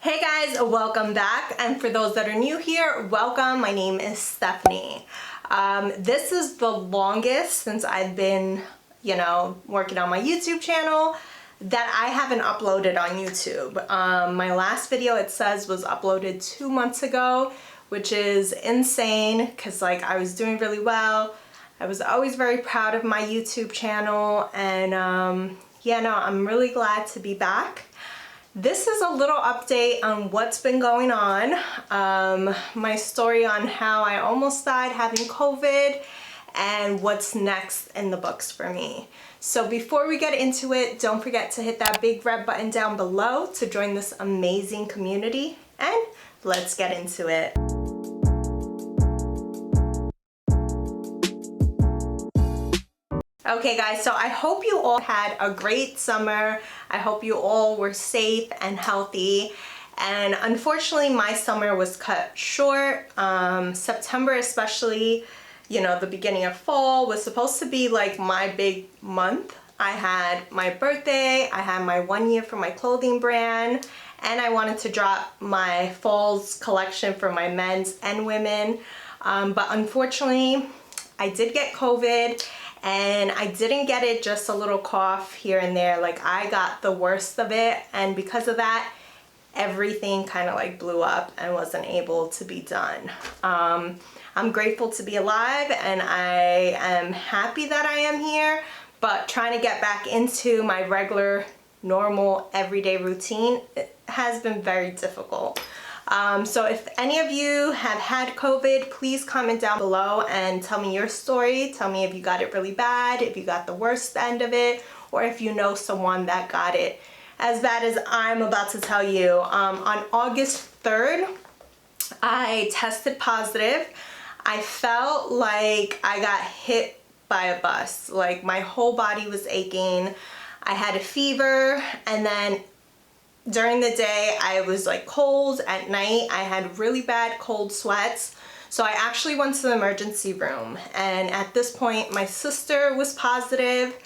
Hey guys, welcome back. And for those that are new here, welcome. My name is Stephanie. This is the longest since I've been, working on my YouTube channel that I haven't uploaded on YouTube. My last video, it says, was uploaded 2 months ago, which is insane because I was doing really well. I was always very proud of my YouTube channel, and I'm really glad to be back. This is a little update on what's been going on, my story on how I almost died having COVID, and what's next in the books for me. So before we get into it, don't forget to hit that big red button down below to join this amazing community, and let's get into it. Okay guys, so I hope you all had a great summer. I hope you all were safe and healthy. And unfortunately, my summer was cut short. September especially, the beginning of fall was supposed to be like my big month. I had my birthday, I had my 1 year for my clothing brand, and I wanted to drop my fall's collection for my men's and women. But unfortunately, I did get COVID. And I didn't get it just a little cough here and there. I got the worst of it, and because of that, everything kind of blew up and wasn't able to be done. I'm grateful to be alive, and I am happy that I am here, but trying to get back into my regular, normal, everyday routine, it has been very difficult. So if any of you have had COVID, please comment down below and tell me your story. Tell me if you got it really bad, if you got the worst end of it, or if you know someone that got it as bad as I'm about to tell you. On August 3rd, I tested positive. I felt like I got hit by a bus. My whole body was aching. I had a fever, and then during the day I was cold. At night I had really bad cold sweats, so I actually went to the emergency room, and at this point my sister was positive,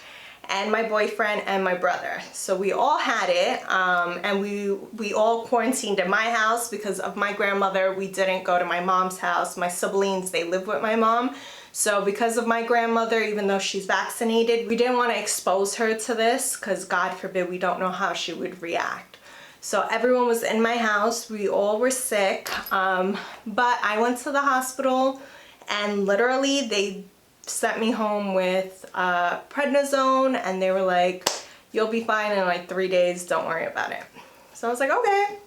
and my boyfriend and my brother. So we all had it, and we all quarantined in my house because of my grandmother. We didn't go to my mom's house. My siblings, they live with my mom. So because of my grandmother, even though she's vaccinated, we didn't want to expose her to this because God forbid, we don't know how she would react. So everyone was in my house. We all were sick, but I went to the hospital, and literally they sent me home with prednisone, and they were like, you'll be fine in 3 days, don't worry about it. So I was like, okay,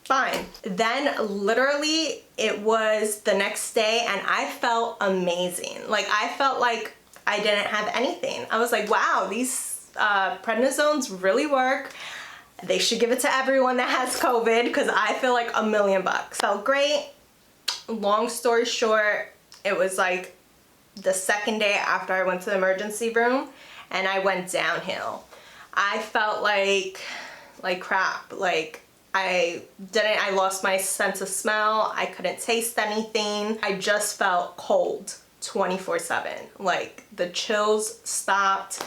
fine. Then literally it was the next day, and I felt amazing. I felt like I didn't have anything. I was like, wow, these prednisones really work. They should give it to everyone that has COVID because I feel like $1,000,000. Felt great. Long story short, it was the second day after I went to the emergency room, and I went downhill. I felt like crap. I lost my sense of smell. I couldn't taste anything. I just felt cold 24/7. The chills stopped.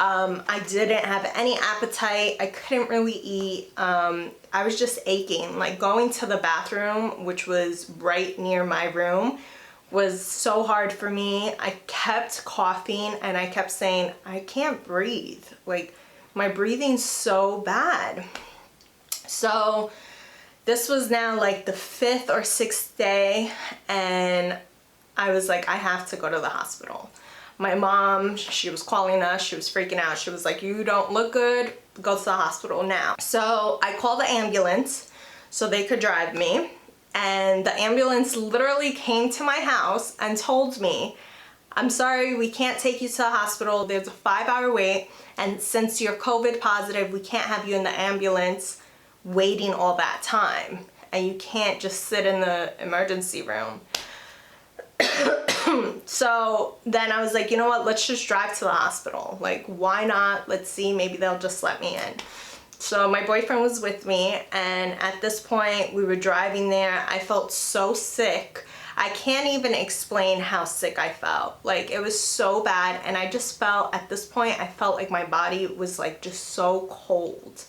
I didn't have any appetite. I couldn't really eat. I was just aching. Going to the bathroom, which was right near my room, was so hard for me. I kept coughing, and I kept saying, I can't breathe. My breathing's so bad. So this was now the 5th or 6th day, and I was like, I have to go to the hospital. My mom, she was calling us, she was freaking out. She was like, you don't look good, go to the hospital now. So I called the ambulance so they could drive me, and the ambulance literally came to my house and told me, I'm sorry, we can't take you to the hospital. There's a 5-hour wait, and since you're COVID positive, we can't have you in the ambulance waiting all that time, and you can't just sit in the emergency room. So then I was like, you know what, let's just drive to the hospital. Why not? Let's see, maybe they'll just let me in. So my boyfriend was with me, and at this point we were driving there. I felt so sick. I can't even explain how sick I felt. It was so bad, and I just felt, at this point, I felt like my body was just so cold.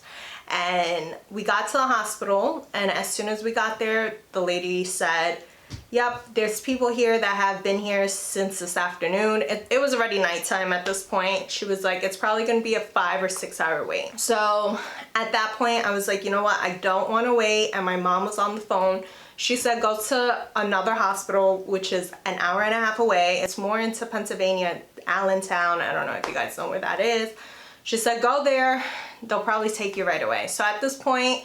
And we got to the hospital, and as soon as we got there, the lady said, yep, there's people here that have been here since this afternoon. It was already nighttime at this point. She was like, it's probably gonna be a 5 or 6 hour wait. So at that point, I was like, you know what, I don't wanna wait. And my mom was on the phone. She said, go to another hospital, which is an hour and a half away. It's more into Pennsylvania, Allentown. I don't know if you guys know where that is. She said, go there, they'll probably take you right away. So at this point,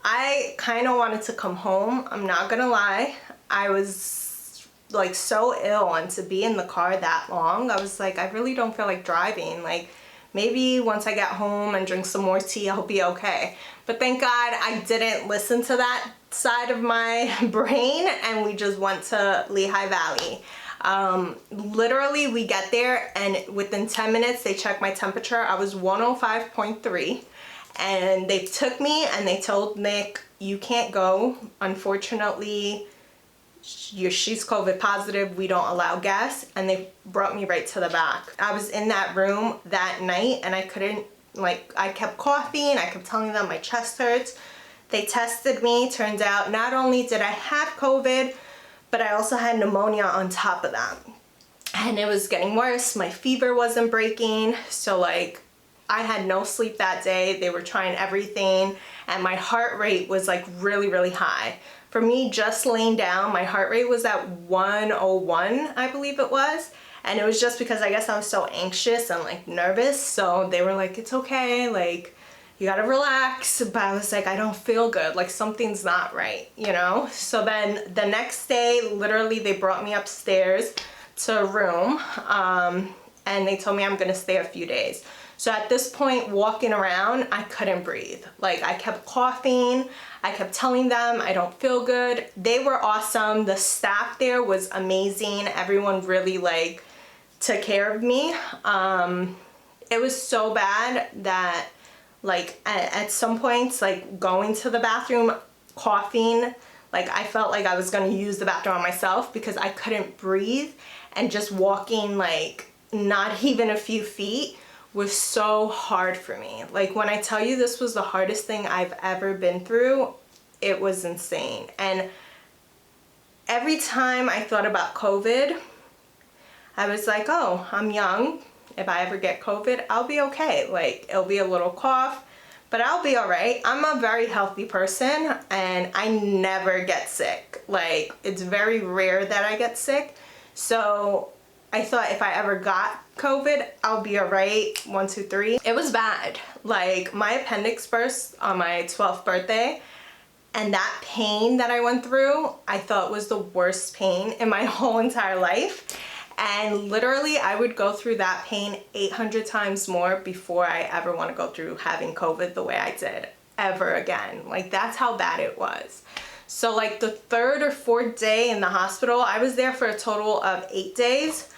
I kind of wanted to come home. I'm not gonna lie. I was like so ill, and to be in the car that long, I was like, I really don't feel like driving. Like, maybe once I get home and drink some more tea, I'll be okay. But thank God I didn't listen to that side of my brain, and we just went to Lehigh Valley. Literally we get there, and within 10 minutes they checked my temperature. I was 105.3, and they took me and they told Nick, you can't go, unfortunately she's COVID positive, we don't allow guests. And they brought me right to the back. I was in that room that night, and I couldn't, like, I kept coughing, I kept telling them my chest hurts. They tested me. Turns out not only did I have COVID, but I also had pneumonia on top of that. And it was getting worse. My fever wasn't breaking. So like, I had no sleep that day. They were trying everything, and my heart rate was like really, really high. For me, just laying down, my heart rate was at 101, I believe it was. And it was just because I guess I was so anxious and like nervous. So they were like, it's okay, like, you gotta relax. But I was like, I don't feel good, like something's not right, you know? So then the next day, literally they brought me upstairs to a room, and they told me I'm gonna stay a few days. So at this point, walking around, I couldn't breathe. Like, I kept coughing. I kept telling them I don't feel good. They were awesome. The staff there was amazing. Everyone really like took care of me. It was so bad that like at some points, like going to the bathroom, coughing, like I felt like I was gonna use the bathroom on myself because I couldn't breathe, and just walking like not even a few feet was so hard for me. Like, when I tell you this was the hardest thing I've ever been through, it was insane. And every time I thought about COVID, I was like, oh, I'm young. If I ever get COVID, I'll be okay. Like, it'll be a little cough, but I'll be all right. I'm a very healthy person, and I never get sick. Like, it's very rare that I get sick. So I thought if I ever got COVID, I'll be all right. 1, 2, 3. It was bad. Like, my appendix burst on my 12th birthday, and that pain that I went through, I thought was the worst pain in my whole entire life. And literally, I would go through that pain 800 times more before I ever want to go through having COVID the way I did ever again. Like, that's how bad it was. So like the 3rd or 4th day in the hospital, I was there for a total of 8 days.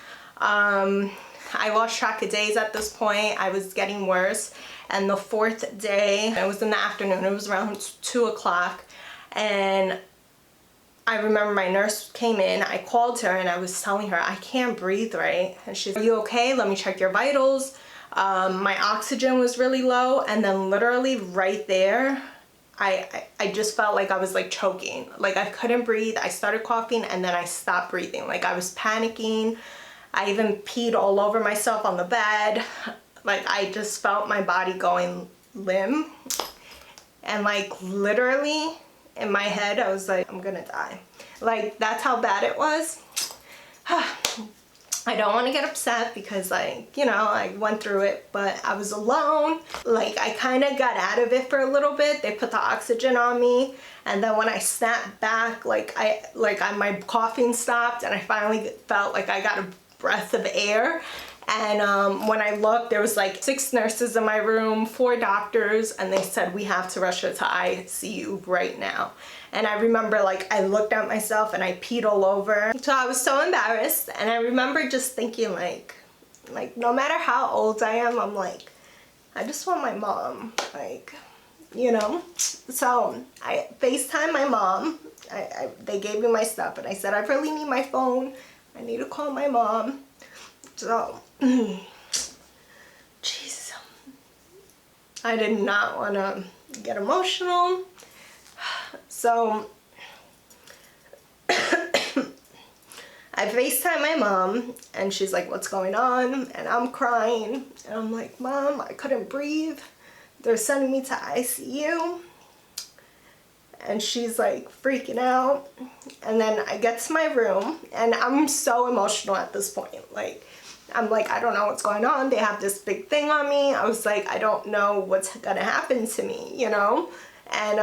I lost track of days at this point. I was getting worse. And the 4th day, it was in the afternoon, it was around 2 o'clock. And I remember my nurse came in, I called her and I was telling her, I can't breathe right. And she's like, are you okay? Let me check your vitals. My oxygen was really low. And then literally right there, I just felt like I was like choking. Like, I couldn't breathe. I started coughing, and then I stopped breathing. Like, I was panicking. I even peed all over myself on the bed. Like, I just felt my body going limp. And like, literally in my head, I was like, I'm gonna die. Like, that's how bad it was. I don't want to get upset because, like, you know, I went through it, but I was alone. Like, I kind of got out of it for a little bit. They put the oxygen on me, and then when I snapped back, my coughing stopped, and I finally felt like I got a breath of air. And when I looked, there was like 6 nurses in my room, 4 doctors, and they said, we have to rush her to ICU right now. And I remember, like, I looked at myself and I peed all over. So I was so embarrassed. And I remember just thinking, like no matter how old I am, I'm like, I just want my mom, like, you know? So I FaceTimed my mom. They gave me my stuff, and I said, I really need my phone. I need to call my mom. So, jeez. I did not want to get emotional. So I FaceTime my mom and she's like, what's going on? And I'm crying and I'm like, Mom, I couldn't breathe. They're sending me to ICU. And she's like freaking out. And then I get to my room and I'm so emotional at this point. Like, I'm like, I don't know what's going on. They have this big thing on me. I was like, I don't know what's gonna happen to me, you know? And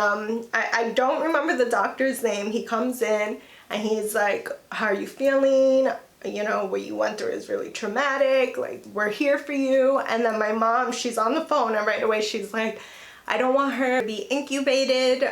I don't remember the doctor's name. He comes in and he's like, how are you feeling? You know, what you went through is really traumatic. Like, we're here for you. And then my mom, she's on the phone and right away she's like, I don't want her to be incubated,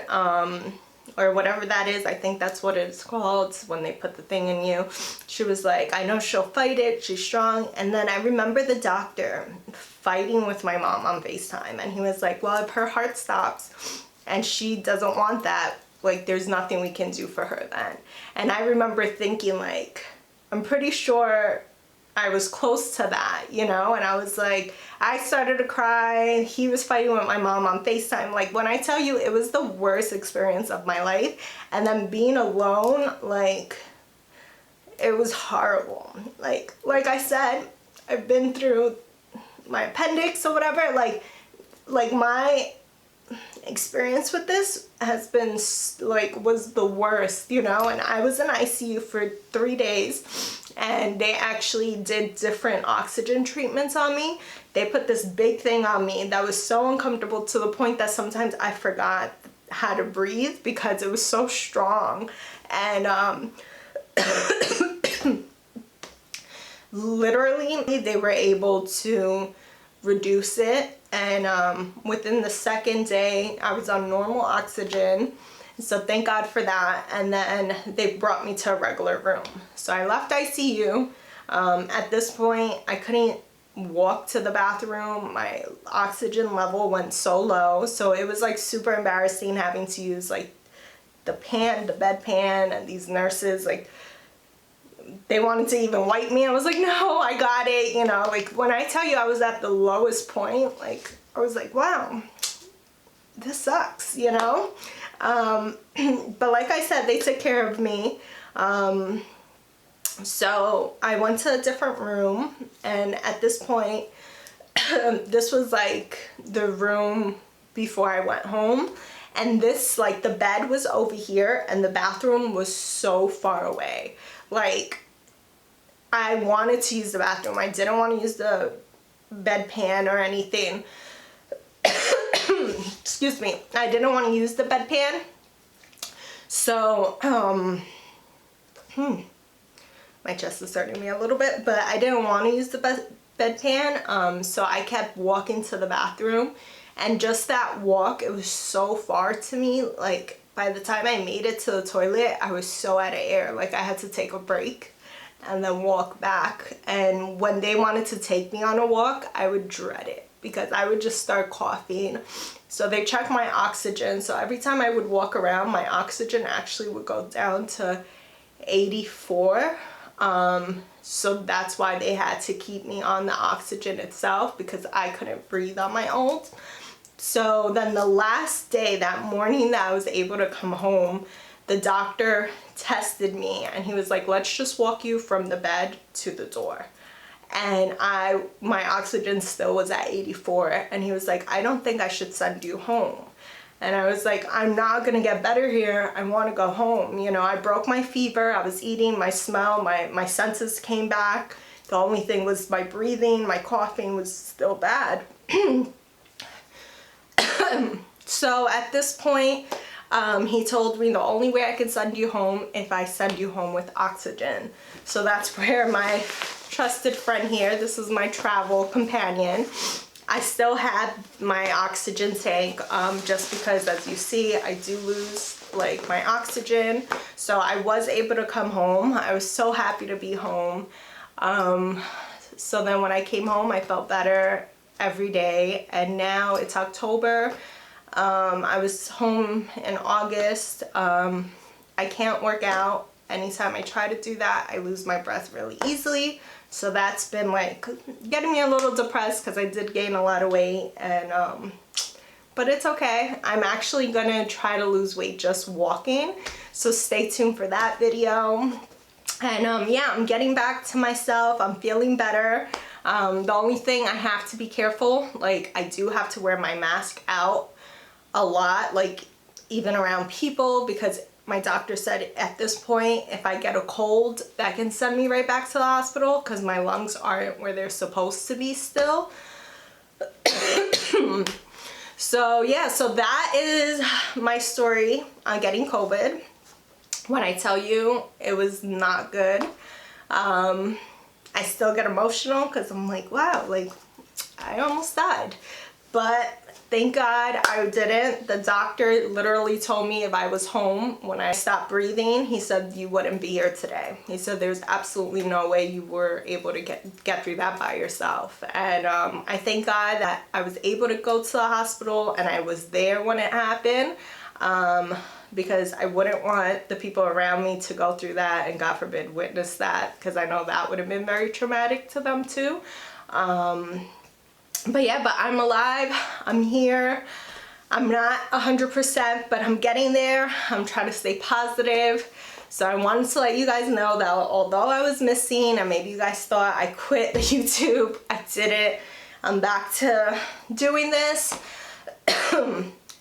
or whatever that is. I think that's what it's called when they put the thing in you. She was like, I know she'll fight it. She's strong. And then I remember the doctor fighting with my mom on FaceTime. And he was like, well, if her heart stops and she doesn't want that, like, there's nothing we can do for her then. And I remember thinking, like, I'm pretty sure I was close to that, you know? And I was like, I started to cry. He was fighting with my mom on FaceTime. Like, when I tell you, it was the worst experience of my life. And then being alone, like, it was horrible. Like I said, I've been through my appendix or whatever. Like my experience with this has been like, was the worst, you know? And I was in ICU for 3 days and they actually did different oxygen treatments on me. They put this big thing on me that was so uncomfortable to the point that sometimes I forgot how to breathe because it was so strong. And literally they were able to reduce it, and within the second day I was on normal oxygen, so thank God for that. And then they brought me to a regular room. So I left ICU. At this point I couldn't walk to the bathroom. My oxygen level went so low, so it was like super embarrassing having to use like the bedpan, and these nurses, like, they wanted to even wipe me. I was like, no, I got it, you know? Like, when I tell you I was at the lowest point, like, I was like, wow, this sucks, you know? But like I said, they took care of me. So I went to a different room, and at this point, this was like the room before I went home. And this, like, the bed was over here and the bathroom was so far away. Like, I wanted to use the bathroom. I didn't want to use the bedpan or anything. Excuse me. I didn't want to use the bedpan. So, my chest is hurting me a little bit, but I didn't want to use the bedpan. So I kept walking to the bathroom. And just that walk, it was so far to me. Like, by the time I made it to the toilet, I was so out of air. Like, I had to take a break and then walk back. And when they wanted to take me on a walk, I would dread it because I would just start coughing. So they checked my oxygen. So every time I would walk around, my oxygen actually would go down to 84. So that's why they had to keep me on the oxygen itself, because I couldn't breathe on my own. So then the last day, that morning that I was able to come home, the doctor tested me and he was like, let's just walk you from the bed to the door. And my oxygen still was at 84, and he was like, I don't think I should send you home. And I was like, I'm not gonna get better here. I want to go home. You know, I broke my fever. I was eating, my smell, my senses came back. The only thing was my breathing, my coughing was still bad. So at this point, he told me the only way I can send you home if I send you home with oxygen. So that's where my trusted friend here, this is my travel companion. I still had my oxygen tank, just because, as you see, I do lose like my oxygen. So I was able to come home. I was so happy to be home. So then when I came home, I felt better every day, and now it's October. I was home in August. I can't work out. Anytime I try to do that, I lose my breath really easily. So that's been like getting me a little depressed because I did gain a lot of weight, and but it's okay. I'm actually gonna try to lose weight just walking, so stay tuned for that video. And yeah, I'm getting back to myself. I'm feeling better. The only thing I have to be careful, like I do have to wear my mask out a lot, like even around people, because my doctor said at this point, if I get a cold, that can send me right back to the hospital because my lungs aren't where they're supposed to be still. So yeah, so that is my story on getting COVID. When I tell you it was not good, I still get emotional because I'm like, wow, like I almost died. But thank God I didn't. The doctor literally told me if I was home when I stopped breathing, he said you wouldn't be here today. He said there's absolutely no way you were able to get through that by yourself. And I thank God that I was able to go to the hospital and I was there when it happened, because I wouldn't want the people around me to go through that and God forbid witness that, because I know that would have been very traumatic to them too. But yeah, but I'm alive, I'm here. I'm not 100%, but I'm getting there. I'm trying to stay positive. So I wanted to let you guys know that although I was missing and maybe you guys thought I quit YouTube, I didn't. I'm back to doing this.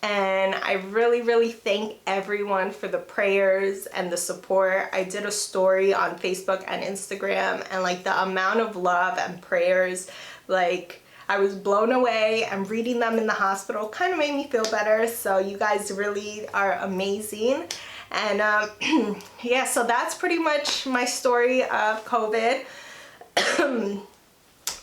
And I really thank everyone for the prayers and the support. I did a story on Facebook and Instagram, and like the amount of love and prayers, like I was blown away, and reading them in the hospital kind of made me feel better. So you guys really are amazing. And yeah, so that's pretty much my story of COVID.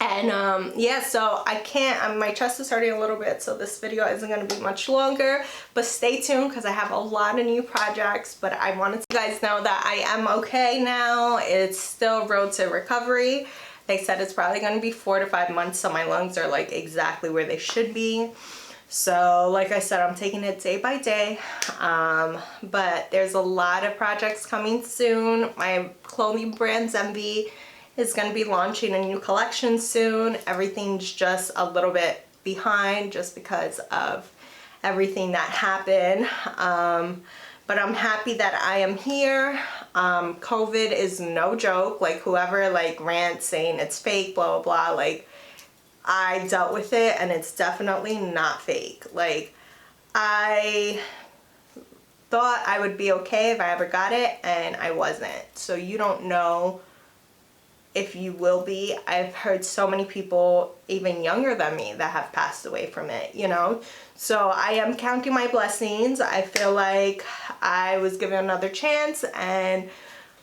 And yeah, so I can't, my chest is hurting a little bit, so this video isn't going to be much longer, but stay tuned because I have a lot of new projects. But I wanted you guys know that I am okay now. It's still road to recovery. They said it's probably going to be 4 to 5 months, so my lungs are like exactly where they should be. So like I said, I'm taking it day by day. But there's a lot of projects coming soon. My clothing brand Zenvi is going to be launching a new collection soon. Everything's just a little bit behind just because of everything that happened. But I'm happy that I am here. COVID is no joke. Like whoever like rants saying it's fake, blah, blah, blah. Like I dealt with it and it's definitely not fake. Like I thought I would be okay if I ever got it and I wasn't. So you don't know if you will be. I've heard so many people even younger than me that have passed away from it, you know. So I am counting my blessings. I feel like I was given another chance, and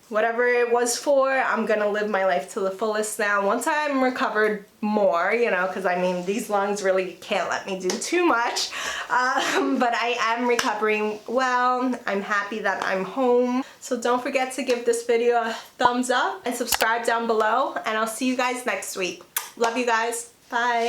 whatever it was for, I'm gonna live my life to the fullest now once I'm recovered more, you know, because I mean these lungs really can't let me do too much. But I am recovering well. I'm happy that I'm home. So don't forget to give this video a thumbs up and subscribe down below, and I'll see you guys next week. Love you guys. Bye.